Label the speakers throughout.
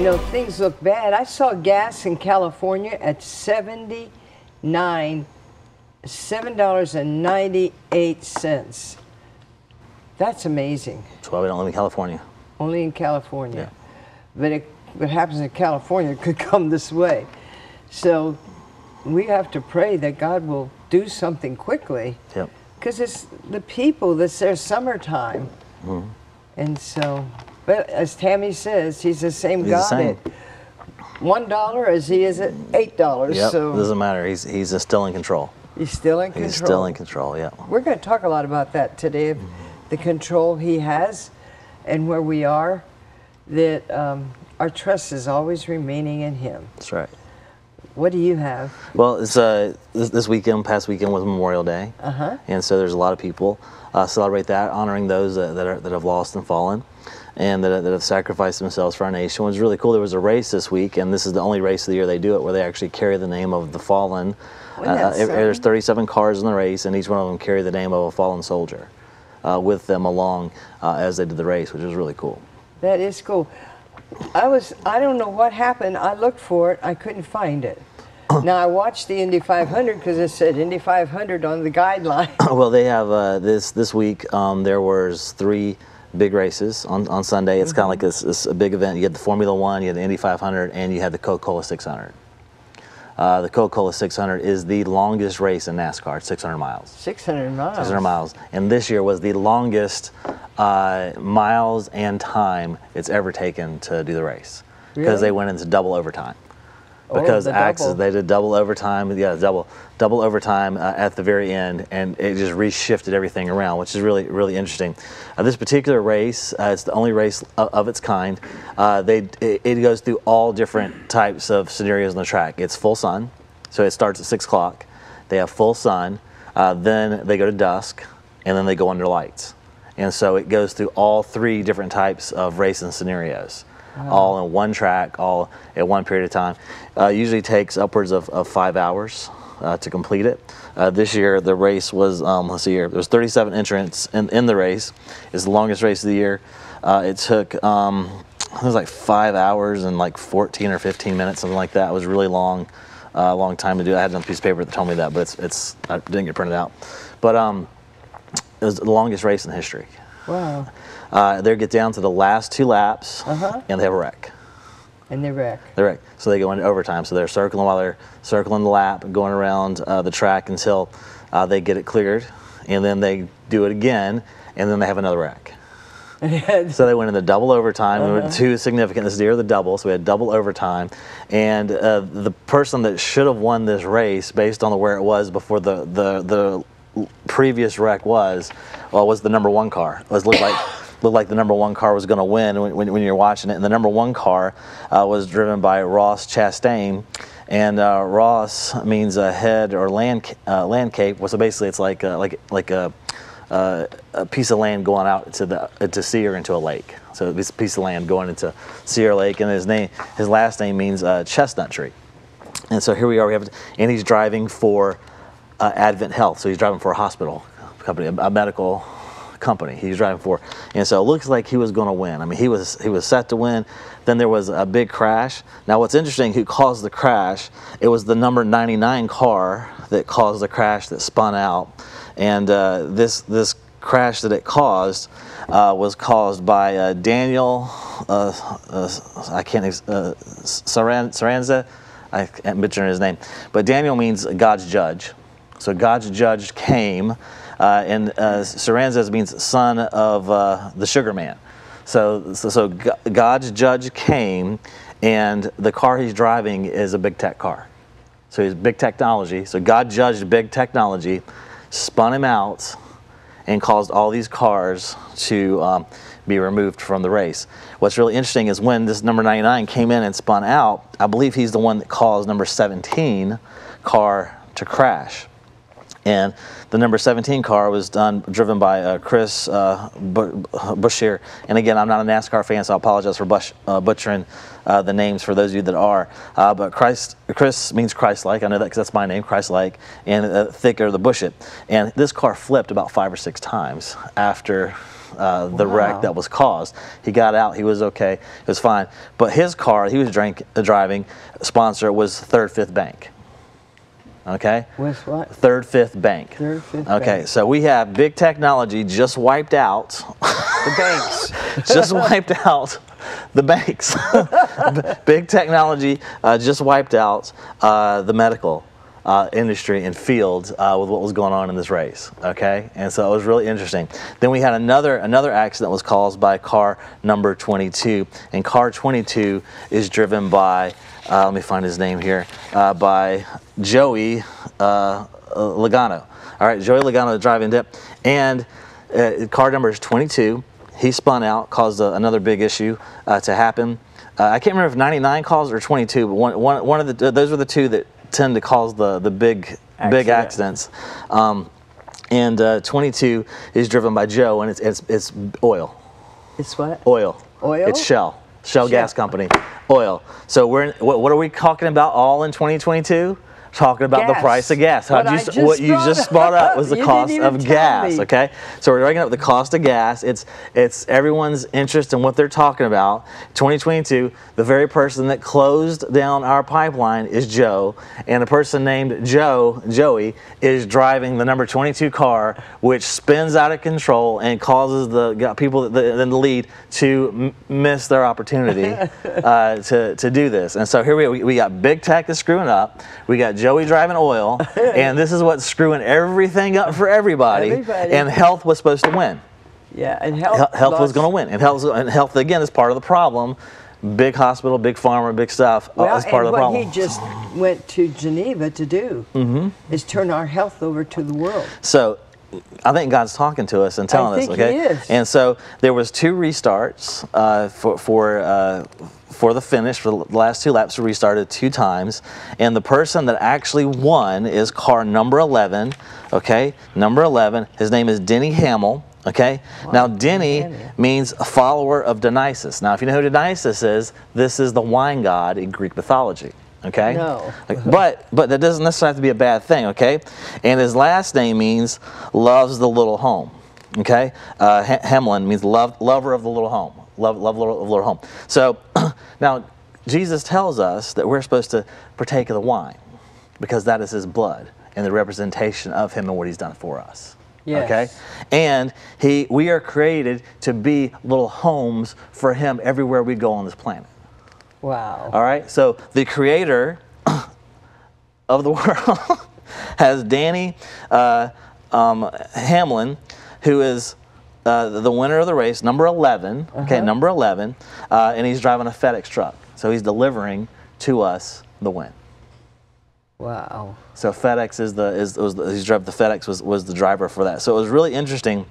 Speaker 1: You know, things look bad. I saw gas in California at $7.98. That's amazing.
Speaker 2: That's why we don't live in California.
Speaker 1: Only in California.
Speaker 2: Yeah.
Speaker 1: But what happens in California could come this way. So we have to pray that God will do something quickly.
Speaker 2: Yep.
Speaker 1: Because it's the people, this their summertime.
Speaker 2: Mm-hmm.
Speaker 1: And so, but as Tammy says, he's the same God
Speaker 2: the same.
Speaker 1: at $1 as he is at $8.
Speaker 2: Yep.
Speaker 1: So
Speaker 2: Doesn't matter. He's still in control.
Speaker 1: he's still in control.
Speaker 2: He's still in control. Yeah.
Speaker 1: We're going to talk a lot about that today, the control he has and where we are, that our trust is always remaining in him.
Speaker 2: That's right.
Speaker 1: What do you have?
Speaker 2: Well, it's this weekend, past weekend was Memorial Day, and so there's a lot of people celebrate that, honoring those that have lost and fallen, and that have sacrificed themselves for our nation. It was really cool. There was a race this week, and this is the only race of the year they do it, where they actually carry the name of the fallen. There's 37 cars in the race, and each one of them carry the name of a fallen soldier with them along as they did the race, which was really cool.
Speaker 1: That is cool. I don't know what happened. I looked for it. I couldn't find it. Now, I watched the Indy 500 because it said Indy 500 on the guideline.
Speaker 2: Well, they have this week, there was 3 big races on Sunday. It's kind of like this a big event. You had the Formula One, you had the Indy 500, and you had the Coca-Cola 600. The Coca-Cola 600 is the longest race in NASCAR. It's 600 miles.
Speaker 1: 600 miles.
Speaker 2: 600 miles. And this year was the longest miles and time it's ever taken to do the race. Because they went into double overtime. Because they did double overtime, double overtime at the very end, and it just reshifted everything around, which is really interesting. This particular race, it's the only race of its kind. It goes through all different types of scenarios on the track. It's full sun, so it starts at 6 o'clock. They have full sun, then they go to dusk, and then they go under lights. And so it goes through all 3 different types of racing scenarios. All in one track, all at one period of time. Usually takes upwards of 5 hours to complete it. This year the race was, let's see here, there was 37 entrants in the race. It's the longest race of the year. It took, it was like 5 hours and like 14 or 15 minutes, something like that. It was really long time to do. I had it on a piece of paper that told me that, but I didn't get printed out. But it was the longest race in history.
Speaker 1: Wow.
Speaker 2: They get down to the last 2 laps, and they have a wreck.
Speaker 1: And they wreck.
Speaker 2: They wreck. So they go into overtime. So they're circling while they're circling the lap and going around the track until they get it cleared, and then they do it again, and then they have another wreck. So they went into double overtime. We went 2 significant. This year the double, so we had double overtime, and the person that should have won this race, based on where it was before the previous wreck was the number 1 car. It looked like the number 1 car was going to win when you're watching it. And the number 1 car was driven by Ross Chastain, and Ross means a head or land cape. So basically, it's like a piece of land going out to sea or into a lake. So this piece of land going into sea or lake, and his last name means chestnut tree. And so here we are. And he's driving for Advent Health. So he's driving for a hospital company, a medical company he's driving for, and so it looks like he was going to win. I mean, he was set to win. Then there was a big crash. Now, what's interesting, who caused the crash? It was the number 99 car that caused the crash that spun out, and this crash that it caused was caused by Daniel Saranza. I can't butcher his name, but Daniel means God's judge. So God's judge came. And Saranza means son of the sugar man. So God's judge came, and the car he's driving is a big tech car. So he's big technology. So God judged big technology, spun him out, and caused all these cars to be removed from the race. What's really interesting is when this number 99 came in and spun out, I believe he's the one that caused number 17 car to crash. And the number 17 car was driven by Chris Buescher. And again, I'm not a NASCAR fan, so I apologize for butchering the names for those of you that are. But Chris means Christ-like. I know that because that's my name, Christ-like. And thick or the bush it. And this car flipped about 5 or 6 times after the wreck that was caused. He got out. He was okay. It was fine. But his car, he was driving, sponsor was Third Fifth Bank. Okay?
Speaker 1: With what?
Speaker 2: Third Fifth Bank.
Speaker 1: Third Fifth
Speaker 2: Okay,
Speaker 1: Bank.
Speaker 2: so we have big technology just wiped out.
Speaker 1: The banks.
Speaker 2: Just wiped out the banks. Big technology just wiped out the medical industry and field with what was going on in this race. Okay, and so it was really interesting. Then we had another accident that was caused by car number 22, and car 22 is driven by let me find his name here, by Joey Logano. All right, Joey Logano driving it, and car number is 22. He spun out, caused another big issue to happen. I can't remember if 99 caused or 22, but one of those were the two that tend to cause the big accidents. And 22 is driven by Joe, and it's oil.
Speaker 1: It's what?
Speaker 2: Oil.
Speaker 1: Oil?
Speaker 2: It's Shell Gas Company. Oil. So what are we talking about all in 2022? Talking about the price of gas. What you just brought up was the cost of gas. Okay, so we're bringing up the cost of gas. It's everyone's interest in what they're talking about. 2022, the very person that closed down our pipeline is Joe, and a person named Joey, is driving the number 22 car, which spins out of control and causes the people in the lead to miss their opportunity to do this. And so here we got big tech that's screwing up. We got Joey driving oil, and this is what's screwing everything up for everybody. And health was supposed to win.
Speaker 1: Yeah, and health
Speaker 2: was going to win. And health again is part of the problem. Big hospital, big pharma, big stuff is part of the problem.
Speaker 1: What he just went to Geneva to do is turn our health over to the world.
Speaker 2: So I think God's talking to us and telling us, okay?
Speaker 1: He is.
Speaker 2: And so there was 2 restarts for the finish. For the last 2 laps, we restarted 2 times, and the person that actually won is car number 11. Okay, number 11. His name is Denny Hamill. Okay, wow. Now Denny means a follower of Dionysus. Now, if you know who Dionysus is, this is the wine god in Greek mythology. Okay,
Speaker 1: no.
Speaker 2: but that doesn't necessarily have to be a bad thing. Okay, and his last name means loves the little home. Okay, Hamlin means lover of the little home. Love of the little home. So now Jesus tells us that we're supposed to partake of the wine because that is his blood and the representation of him and what he's done for us. Yes. Okay, and we are created to be little homes for him everywhere we go on this planet.
Speaker 1: Wow.
Speaker 2: All right, so the creator of the world has Danny Hamlin, who is the winner of the race, number 11. Okay, number 11, and he's driving a FedEx truck, so he's delivering to us the win.
Speaker 1: Wow.
Speaker 2: So FedEx the FedEx was the driver for that. So it was really interesting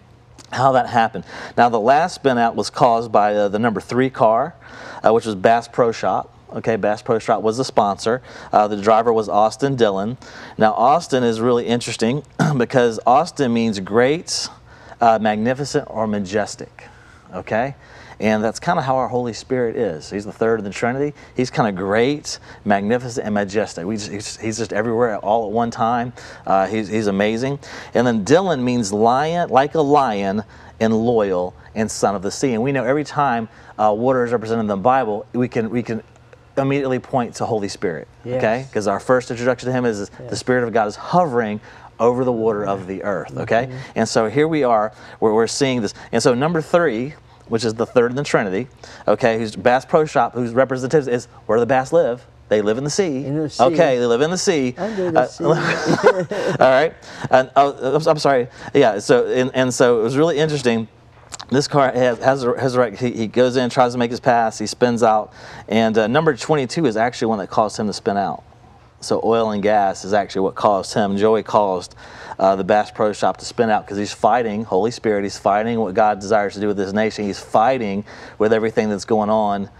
Speaker 2: how that happened. Now the last spin out was caused by the number 3 car, which was Bass Pro Shop. Okay, Bass Pro Shop was the sponsor. The driver was Austin Dillon. Now Austin is really interesting because Austin means great, magnificent, or majestic. Okay, and that's kind of how our Holy Spirit is. He's the third of the Trinity. He's kind of great, magnificent, and majestic. He's just everywhere all at one time. He's amazing. And then Dillon means lion, like a lion, and loyal, and son of the sea. And we know every time water is represented in the Bible, we can immediately point to Holy Spirit. Yes. Okay, because our first introduction to him is the Spirit of God is hovering over the water of the earth. Okay, and so here we are, where we're seeing this. And so number 3, which is the third in the Trinity, okay, who's Bass Pro Shop, whose representatives is where the bass live. They live in the sea.
Speaker 1: In the sea.
Speaker 2: Okay, they live in the sea.
Speaker 1: Under the sea.
Speaker 2: All right. And, I'm sorry. Yeah. So and so it was really interesting. This car has a wreck. He goes in, tries to make his pass. He spins out, and number 22 is actually one that caused him to spin out. So oil and gas is actually what caused him. Joey caused the Bass Pro Shop to spin out because he's fighting Holy Spirit. He's fighting what God desires to do with this nation. He's fighting with everything that's going on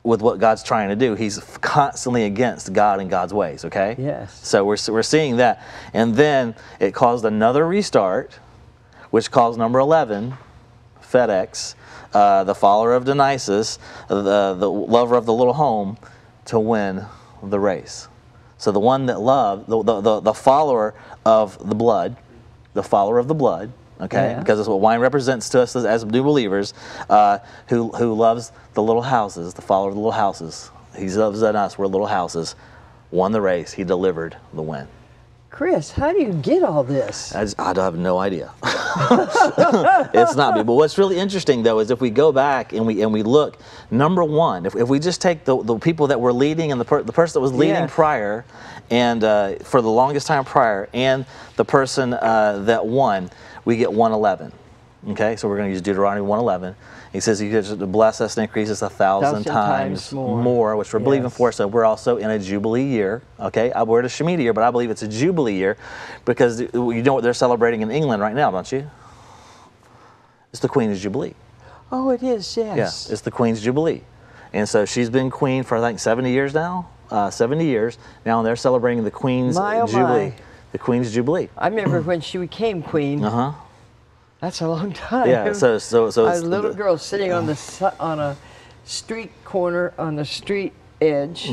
Speaker 2: with what God's trying to do. He's constantly against God and God's ways, okay?
Speaker 1: Yes.
Speaker 2: So we're seeing that. And then it caused another restart, which caused number 11, FedEx, the follower of Dionysus, the lover of the little home, to win the race. So the one that loved, the follower of the blood, okay, because that's what wine represents to us as new believers, who loves the little houses, the follower of the little houses. He loves us, we're little houses. Won the race, he delivered the win.
Speaker 1: Chris, how do you get all this?
Speaker 2: I have no idea. It's not me. But what's really interesting, though, is if we go back and we look, number one, if we just take the people that were leading and the person that was leading prior, and for the longest time prior, and the person that won, we get 111. Okay, so we're going to use Deuteronomy 111. He says he gives to bless us and increase us 1,000 times more, which we're believing for. So we're also in a Jubilee year. Okay, we're in a Shemitah year, but I believe it's a Jubilee year because you know what they're celebrating in England right now, don't you? It's the Queen's Jubilee.
Speaker 1: Oh, it is, yes.
Speaker 2: Yeah, it's the Queen's Jubilee. And so she's been queen for, I think, 70 years now. 70 years. Now they're celebrating the Queen's Jubilee. The Queen's Jubilee.
Speaker 1: I remember when she became queen.
Speaker 2: Uh-huh.
Speaker 1: That's a long time.
Speaker 2: Yeah, so
Speaker 1: a little girl sitting on a street corner on the street edge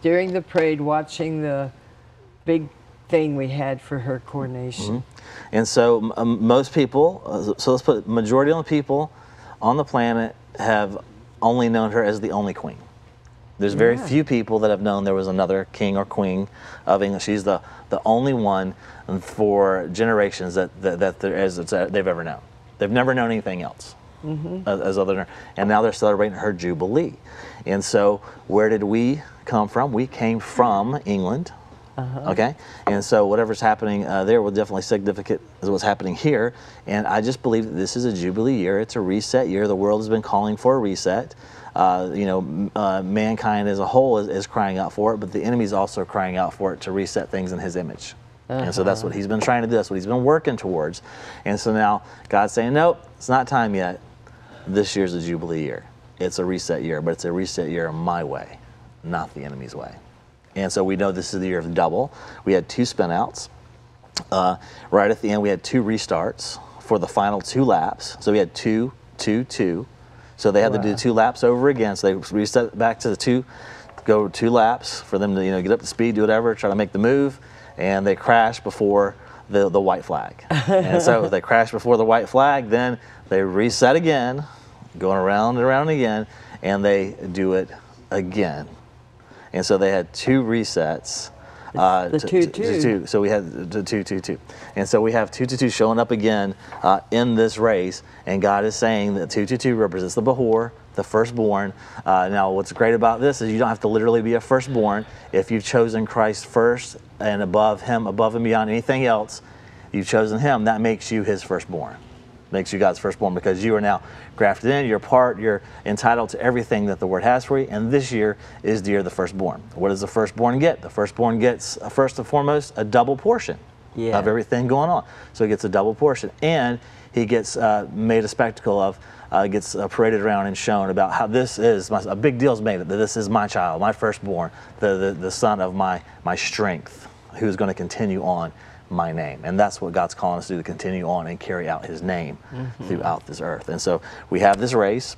Speaker 1: during the parade, watching the big thing we had for her coronation.
Speaker 2: And so most people, so let's put majority of the people on the planet have only known her as the only queen. There's very few people that have known there was another king or queen of England. She's the only one for generations that they've ever known. They've never known anything else as other than her. And now they're celebrating her Jubilee. And so where did we come from? We came from England. Okay, and so whatever's happening there will definitely significant is what's happening here. And I just believe that this is a Jubilee year. It's a reset year. The world has been calling for a reset. Mankind as a whole is crying out for it, but the enemy's also crying out for it to reset things in his image. And so that's what he's been trying to do. That's what he's been working towards. And so now God's saying, nope, it's not time yet. This year's a Jubilee year. It's a reset year, but it's a reset year my way, not the enemy's way. And so we know this is the year of double. We had 2 spin-outs. Right at the end, we had 2 restarts for the final 2 laps. So we had 2, 2, 2. So they had to do 2 laps over again. So they reset back to the go 2 laps for them to get up to speed, do whatever, try to make the move, and they crashed before the white flag. And so they crashed before the white flag. Then they reset again, going around and around again, and they do it again. And so they had 2 resets. So we had the 2, 2, 2. And so we have 2, 2, 2 showing up again in this race. And God is saying that 2, 2, 2 represents the Behor, the firstborn. Now, what's great about this is you don't have to literally be a firstborn. If you've chosen Christ first and above Him, above and beyond anything else, you've chosen Him, that makes you His firstborn. Makes you God's firstborn because you are now grafted in, you're entitled to everything that the Word has for you, and this year is the year of the firstborn. What does the firstborn get? The firstborn gets, first and foremost, a double portion of everything going on. So he gets a double portion, and he gets made a spectacle of, gets paraded around and shown about how this is, a big deal is made that this is my child, my firstborn, the son of my strength, who's going to continue on my name. And that's what God's calling us to do, to continue on and carry out His name throughout this earth. And so we have this race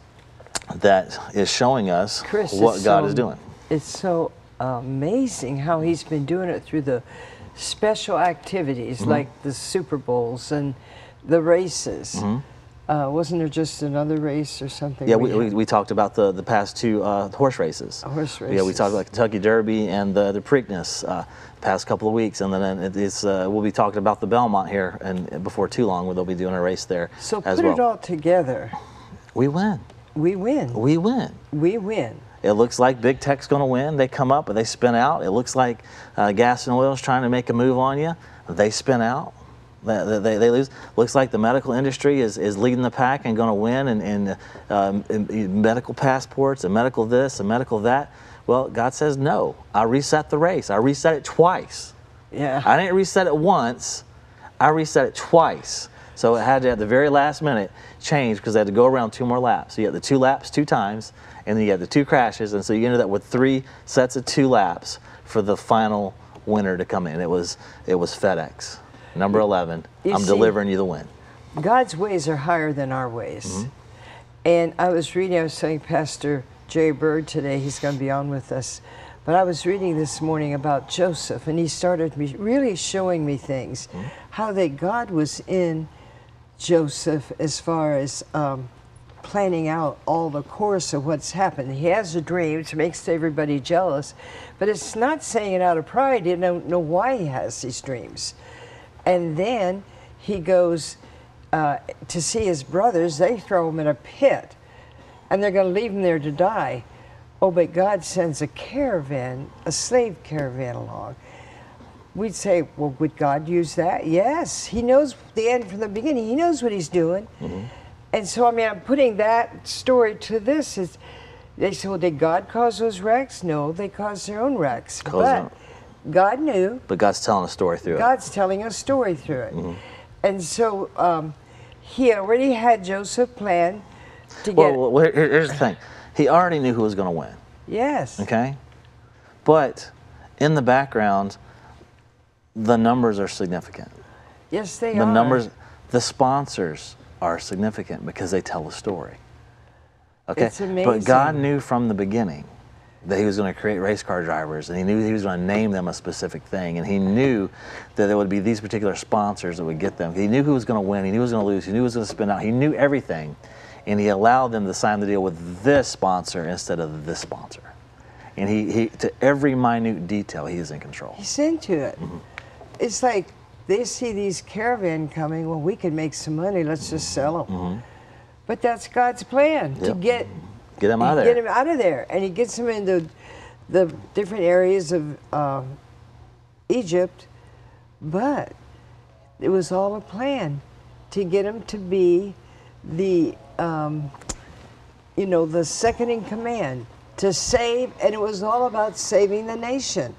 Speaker 2: that is showing us what God is doing.
Speaker 1: It's so amazing how He's been doing it through the special activities like the Super Bowls and the races. Wasn't there just another race or something?
Speaker 2: Yeah, we talked about the past 2 horse races.
Speaker 1: Horse races.
Speaker 2: Yeah, we talked about Kentucky Derby and the Preakness past couple of weeks, and then we'll be talking about the Belmont here, and before too long, they'll be doing a race there
Speaker 1: so
Speaker 2: as well.
Speaker 1: Put it all together.
Speaker 2: We win.
Speaker 1: We win.
Speaker 2: We win.
Speaker 1: We win.
Speaker 2: It looks like Big Tech's going to win. They come up and they spin out. It looks like gas and oil is trying to make a move on you. They spin out. They lose. Looks like the medical industry is leading the pack and going to win, and medical passports and medical this and medical that. Well, God says no. I reset the race. I reset it twice.
Speaker 1: Yeah.
Speaker 2: I didn't reset it once. I reset it twice. So it had to, at the very last minute, change because they had to go around 2 more laps. So you had the 2 laps 2 times, and then you had the 2 crashes, and so you ended up with 3 sets of 2 laps for the final winner to come in. It was FedEx, number 11. I'm delivering you the win.
Speaker 1: God's ways are higher than our ways. And I was telling Pastor Jerry Bird today, he's going to be on with us, but I was reading this morning about Joseph, and he started really showing me things, how that God was in Joseph as far as planning out all the course of what's happened. He has a dream, which makes everybody jealous, but it's not saying it out of pride. He don't know why he has these dreams. And then he goes to see his brothers. They throw him in a pit, and they're going to leave him there to die. Oh, but God sends a caravan, a slave caravan along. We'd say, well, would God use that? Yes. He knows the end from the beginning. He knows what he's doing. And so, I mean, I'm putting that story to this. They say, well, did God cause those wrecks? No, they caused their own wrecks. But God knew.
Speaker 2: But God's telling a story through it.
Speaker 1: God's telling a story through it. And so he already had Joseph planned to get...
Speaker 2: Well, here's the thing. He already knew who was going to win.
Speaker 1: Yes.
Speaker 2: Okay? But in the background, the numbers are significant.
Speaker 1: Yes, they are.
Speaker 2: The numbers, the sponsors are significant because they tell a story. Okay?
Speaker 1: It's amazing.
Speaker 2: But God knew from the beginning that he was going to create race car drivers, and he knew he was going to name them a specific thing, and he knew that there would be these particular sponsors that would get them. He knew who was going to win, he knew who was going to lose, he knew who was going to spin out, he knew everything, and he allowed them to sign the deal with this sponsor instead of this sponsor. And he to every minute detail, he is in control.
Speaker 1: He's into it. It's like they see these caravan coming, well, we can make some money, let's just sell them. But that's God's plan, to get
Speaker 2: him out of there.
Speaker 1: Get him out of there. And he gets him into the different areas of Egypt, but it was all a plan to get him to be the, you know, the second in command, to save, and it was all about saving the nation.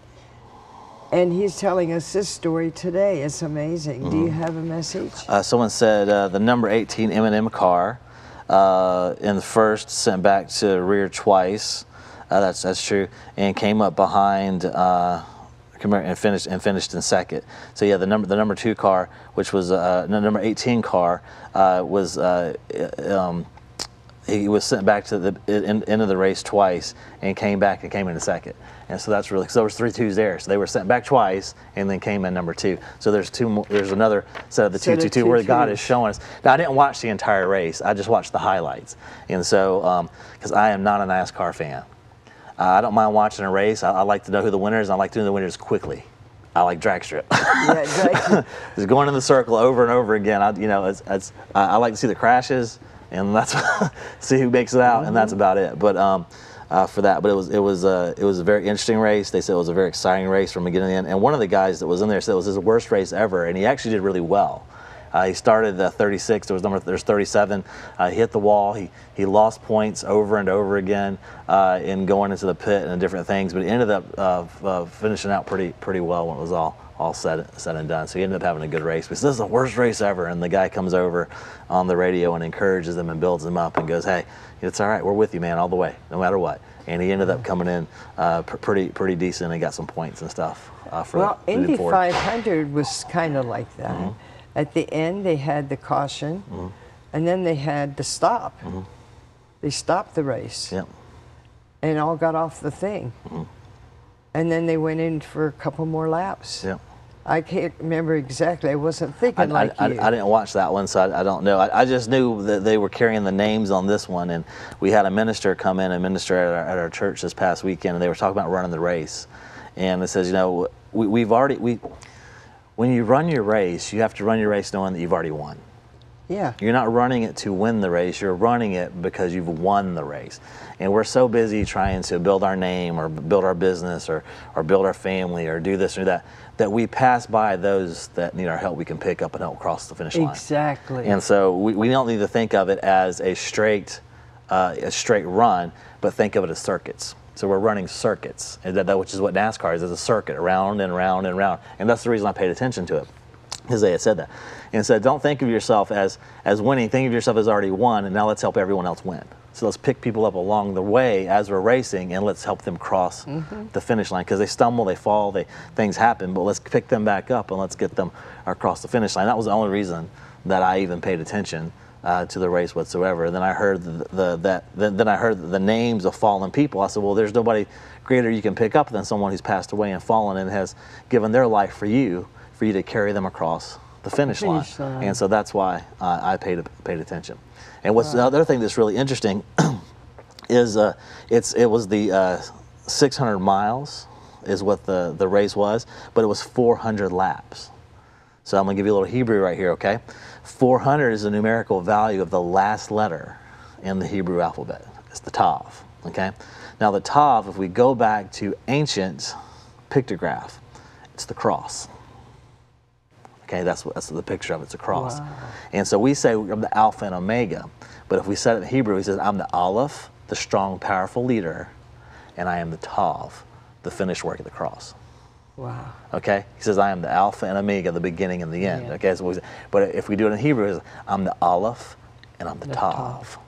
Speaker 1: And he's telling us this story today. It's amazing. Do you have a message?
Speaker 2: Someone said the number 18 M&M car in the first, sent back to rear twice. That's true, and came up behind and finished in second. So yeah, the number 2 car, which was number 18 car, he was sent back to the end of the race twice and came back and came in second. And so that's really, because there was 3 2s there. So they were sent back twice and then came in number 2. So there's 2 more, there's another set of the 2-2-2 where God is showing us. Now I didn't watch the entire race. I just watched the highlights. And so, because I am not a NASCAR fan. I don't mind watching a race. I like to know who the winner is. I like to know the winners quickly. I like drag strip.
Speaker 1: Yeah, drag.
Speaker 2: Just going in the circle over and over again. I like to see the crashes, and that's see who makes it out, and that's about it. But for that, but it was a very interesting race. They said it was a very exciting race from beginning to end. And one of the guys that was in there said it was his worst race ever, and he actually did really well. He started 36. There's 37. He hit the wall. He lost points over and over again in going into the pit and different things. But he ended up finishing out pretty well when it was all said and done. So he ended up having a good race. But this is the worst race ever. And the guy comes over on the radio and encourages them and builds them up and goes, "Hey, it's all right. We're with you, man, all the way, no matter what." And he ended up coming in pretty decent and got some points and stuff.
Speaker 1: Well, Indy 500 was kind of like that. At the end, they had the caution, and then they had the stop. They stopped the race, and all got off the thing. And then they went in for a couple more laps. I can't remember exactly. I wasn't thinking like you.
Speaker 2: I didn't watch that one, so I don't know. I just knew that they were carrying the names on this one, and we had a minister come in and minister at our church this past weekend, and they were talking about running the race. And it says, you know, when you run your race, you have to run your race knowing that you've already won.
Speaker 1: Yeah.
Speaker 2: You're not running it to win the race, you're running it because you've won the race. And we're so busy trying to build our name or build our business or build our family or do this or that, that we pass by those that need our help we can pick up and help cross the finish line.
Speaker 1: Exactly.
Speaker 2: And so we don't need to think of it as a straight run, but think of it as circuits. So we're running circuits, which is what NASCAR is. It's a circuit, around and round and round. And that's the reason I paid attention to it. Isaiah said that. And said, don't think of yourself as winning, think of yourself as already won, and now let's help everyone else win. So let's pick people up along the way as we're racing, and let's help them cross the finish line, because they stumble, they fall, things happen, but let's pick them back up and let's get them across the finish line. That was the only reason that I even paid attention to the race whatsoever. And then I heard then I heard the names of fallen people. I said, well, there's nobody greater you can pick up than someone who's passed away and fallen and has given their life for you to carry them across the finish line. And so that's why I paid attention. And what's the other thing that's really interesting is it was the 600 miles is what the race was, but it was 400 laps. So I'm going to give you a little Hebrew right here, okay? 400 is the numerical value of the last letter in the Hebrew alphabet. It's the Tav, okay? Now the Tav, if we go back to ancient pictograph, it's the cross. Okay, that's the picture of it. It's a cross. Wow. And so we say I'm the Alpha and Omega, but if we said it in Hebrew, he says, I'm the Aleph, the strong, powerful leader, and I am the Tav, the finished work of the cross.
Speaker 1: Wow.
Speaker 2: Okay, he says, I am the Alpha and Omega, the beginning and the end. Yeah. Okay, so but if we do it in Hebrew, I'm the Aleph and I'm the Tav.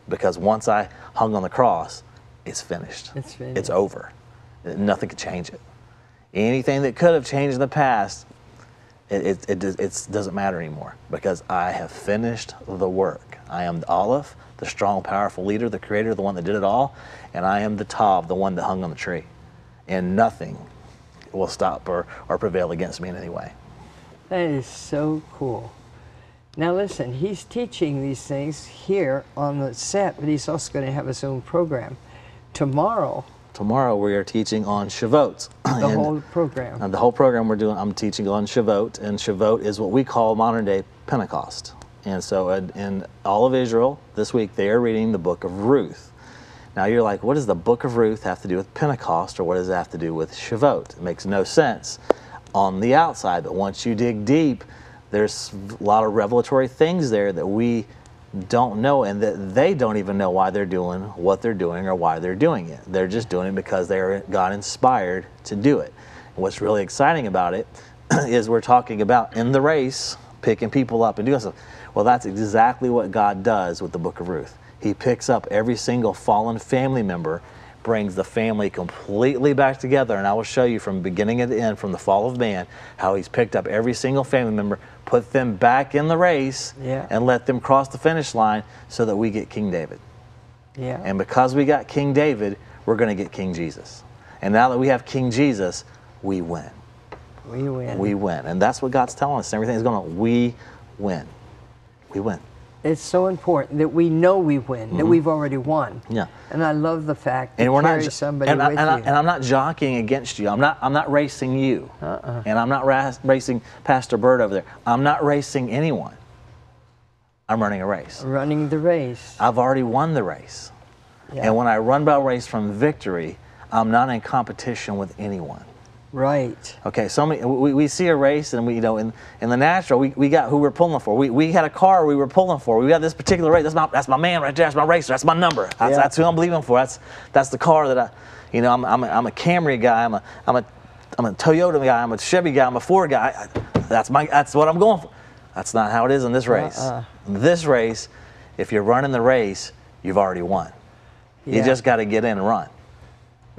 Speaker 2: Because once I hung on the cross, it's finished. It's finished. It's over. Nothing can change it. Anything that could have changed in the past, it doesn't matter anymore, because I have finished the work. I am the Aleph, the strong, powerful leader, the creator, the one that did it all, and I am the Tav, the one that hung on the tree. And nothing will stop or prevail against me in any way.
Speaker 1: That is so cool. Now listen, he's teaching these things here on the set, but he's also going to have his own program. Tomorrow we are teaching on Shavuot.
Speaker 2: The whole program. The whole program I'm teaching on Shavuot, and Shavuot is what we call modern day Pentecost. And so in all of Israel this week, they are reading the book of Ruth. Now you're like, what does the book of Ruth have to do with Pentecost, or what does it have to do with Shavuot? It makes no sense on the outside, but once you dig deep, there's a lot of revelatory things there that we don't know, and that they don't even know why they're doing what they're doing or why they're doing it. They're just doing it because they're God inspired to do it. And what's really exciting about it is we're talking about in the race, picking people up and doing stuff. Well, that's exactly what God does with the book of Ruth. He picks up every single fallen family member, brings the family completely back together, and I will show you from beginning to end, from the fall of man, how he's picked up every single family member, put them back in the race, and let them cross the finish line so that we get King David. Yeah. And because we got King David, we're going to get King Jesus. And now that we have King Jesus, we win.
Speaker 1: We win.
Speaker 2: We win. And that's what God's telling us. Everything is going on. We win. We win.
Speaker 1: It's so important that we know we win, that we've already won. Yeah. And I love the fact that you carry somebody with you. And
Speaker 2: I'm not jockeying against you. I'm not racing you. And I'm not racing Pastor Bird over there. I'm not racing anyone. I'm running a race.
Speaker 1: Running the race.
Speaker 2: I've already won the race. Yeah. And when I run by race from victory, I'm not in competition with anyone.
Speaker 1: Right.
Speaker 2: Okay, so we see a race, and we, in the natural, we got who we're pulling for. We had a car we were pulling for. We got this particular race. That's my man right there. That's my racer. That's my number. That's who I'm believing for. That's the car that I'm a Camry guy. I'm a Toyota guy. I'm a Chevy guy. I'm a Ford guy. That's what I'm going for. That's not how it is in this race. In this race, if you're running the race, you've already won. Yeah. You just got to get in and run.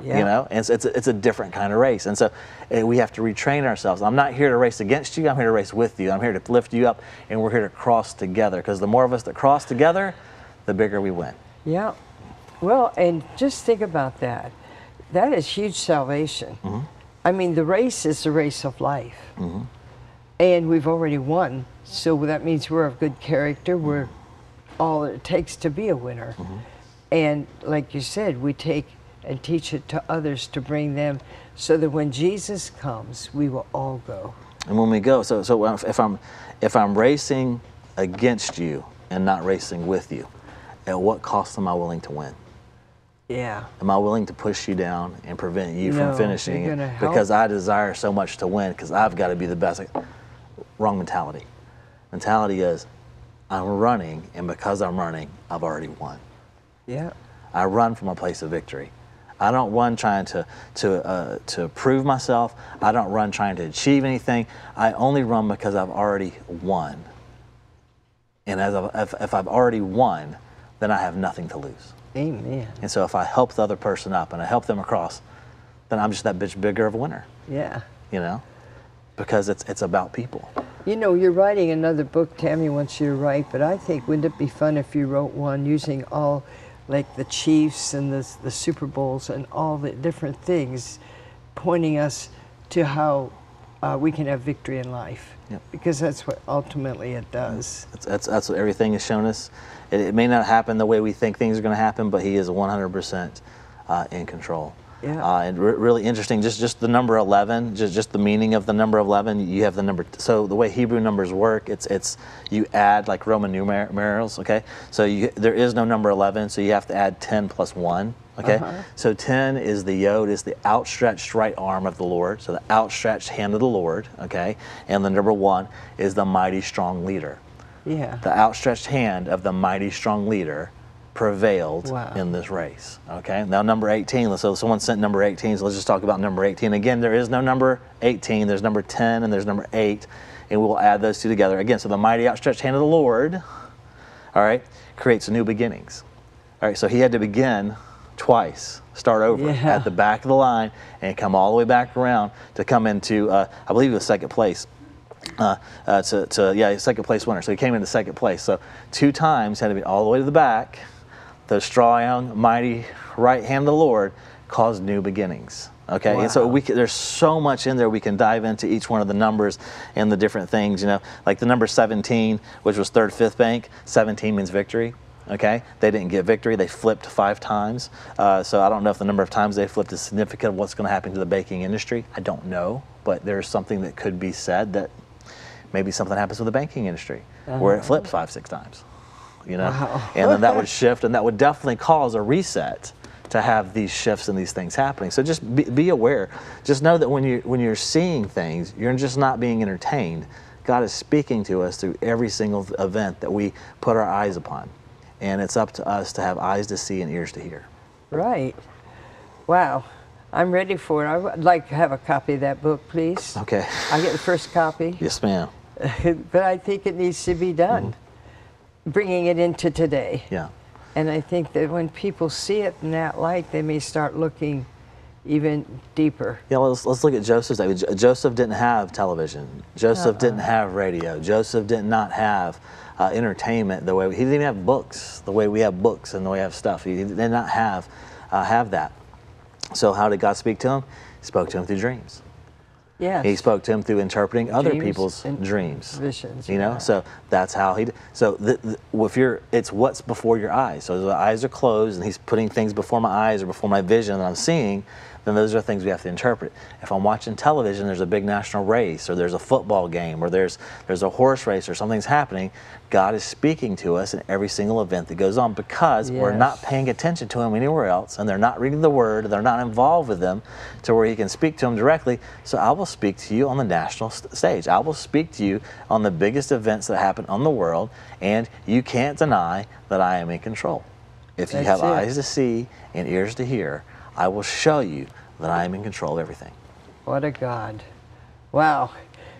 Speaker 2: Yeah. And it's a different kind of race. And so we have to retrain ourselves. I'm not here to race against you. I'm here to race with you. I'm here to lift you up, and we're here to cross together, because the more of us that cross together, the bigger we win.
Speaker 1: Yeah. Well, and just think about that. That is huge salvation. I mean, the race is the race of life. And we've already won. So that means we're of good character. We're all it takes to be a winner. And like you said, we take and teach it to others to bring them, so that when Jesus comes, we will all go.
Speaker 2: And when we go, so if I'm racing against you and not racing with you, at what cost am I willing to win?
Speaker 1: Yeah.
Speaker 2: Am I willing to push you down and prevent you from finishing it because I desire so much to win, because I've got to be the best? Wrong mentality. Mentality is, I'm running, and because I'm running, I've already won.
Speaker 1: Yeah.
Speaker 2: I run from a place of victory. I don't run trying to prove myself. I don't run trying to achieve anything. I only run because I've already won. And if I've already won, then I have nothing to lose.
Speaker 1: Amen.
Speaker 2: And so if I help the other person up and I help them across, then I'm just that bitch bigger of a winner.
Speaker 1: Yeah.
Speaker 2: You know, because it's about people.
Speaker 1: You know, you're writing another book. Tammy wants you to write, but I think wouldn't it be fun if you wrote one using all, like the Chiefs and the Super Bowls and all the different things, pointing us to how we can have victory in life.
Speaker 2: Yep.
Speaker 1: Because that's what ultimately it does.
Speaker 2: That's what everything has shown us. It may not happen the way we think things are going to happen, but He is 100% in control.
Speaker 1: Yeah.
Speaker 2: And really interesting, just the number 11, just the meaning of the number 11. You have the number. So the way Hebrew numbers work, it's you add like Roman numerals. Okay. So there is no number 11, so you have to add 10 plus 1. Okay. So 10 is the yod, is the outstretched right arm of the Lord. So the outstretched hand of the Lord. Okay. And the number 1 is the mighty strong leader.
Speaker 1: Yeah.
Speaker 2: The outstretched hand of the mighty strong leader prevailed in this race. Okay, now number 18, so someone sent number 18, so let's just talk about number 18. Again, there is no number 18, there's number 10 and there's number 8, and we'll add those two together. Again, so the mighty outstretched hand of the Lord, all right, creates new beginnings. All right, so He had to begin twice, start over at the back of the line and come all the way back around to come into, I believe it was second place. Second place winner. So he came into second place. So 2 times had to be all the way to the back. The strong, mighty right hand of the Lord caused new beginnings. Okay, and so there's so much in there we can dive into each one of the numbers and the different things. You know, like the number 17, which was third, fifth bank. 17 means victory. Okay, they didn't get victory. They flipped 5 times. So I don't know if the number of times they flipped is significant of what's going to happen to the baking industry. I don't know, but there's something that could be said that maybe something happens with the banking industry where it flips 5, 6 times. You know, and then that would shift, and that would definitely cause a reset to have these shifts and these things happening. So just be aware. Just know that when you're seeing things, you're just not being entertained. God is speaking to us through every single event that we put our eyes upon, and it's up to us to have eyes to see and ears to hear.
Speaker 1: Right. Wow. I'm ready for it. I would like to have a copy of that book, please.
Speaker 2: Okay.
Speaker 1: I'll get the first copy.
Speaker 2: Yes, ma'am.
Speaker 1: But I think it needs to be done, bringing it into today.
Speaker 2: Yeah.
Speaker 1: And I think that when people see it in that light, they may start looking even deeper.
Speaker 2: Yeah, let's look at Joseph's day. Joseph didn't have television. Joseph didn't have radio. Joseph did not have entertainment the way he didn't even have books the way we have books and the way we have stuff. He did not have that. So how did God speak to him? He spoke to him through dreams.
Speaker 1: Yes.
Speaker 2: He spoke to him through interpreting other people's dreams.
Speaker 1: Visions.
Speaker 2: You know, so that's how he. So it's what's before your eyes. So the eyes are closed, and He's putting things before my eyes or before my vision that I'm seeing. Then those are things we have to interpret. If I'm watching television, there's a big national race, or there's a football game, or there's a horse race, or something's happening. God is speaking to us in every single event that goes on because we're not paying attention to Him anywhere else, and they're not reading the Word, they're not involved with them to where He can speak to them directly. So I will speak to you on the national stage. I will speak to you on the biggest events that happen on the world, and you can't deny that I am in control. If you have eyes to see and ears to hear, I will show you that I am in control of everything.
Speaker 1: What a God. Wow.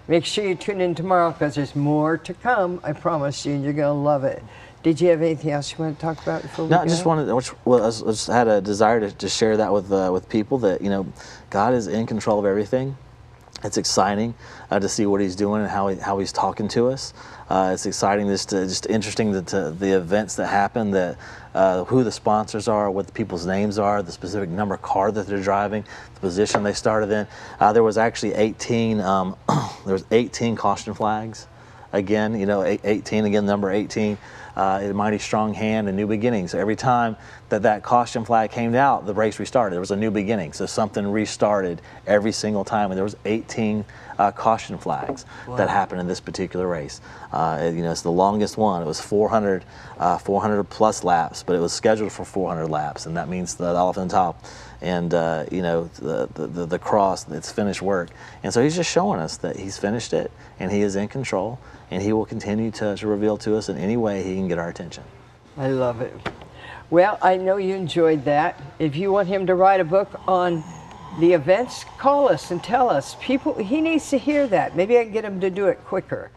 Speaker 1: Make sure you tune in tomorrow because there's more to come, I promise you, and you're going to love it. Did you have anything else you want to talk about before we go?
Speaker 2: No, I just wanted, I just had a desire to share that with people that, you know, God is in control of everything. It's exciting to see what He's doing and how He's talking to us. It's exciting, just interesting the events that happen, that who the sponsors are, what the people's names are, the specific number car that they're driving, the position they started in. There was actually 18. There was 18 caution flags. Again, you know, 18 again, number 18. A mighty strong hand and new beginnings. So every time that caution flag came out, the race restarted. There was a new beginning. So something restarted every single time. And there was 18 caution flags that happened in this particular race. You know, it's the longest one. It was 400 plus laps, but it was scheduled for 400 laps, and that means the elephant top and you know, the cross, it's finished work. And so He's just showing us that He's finished it, and He is in control, and He will continue to reveal to us in any way He can get our attention.
Speaker 1: I love it. Well, I know you enjoyed that. If you want him to write a book on the events, call us and tell us. He needs to hear that. Maybe I can get him to do it quicker.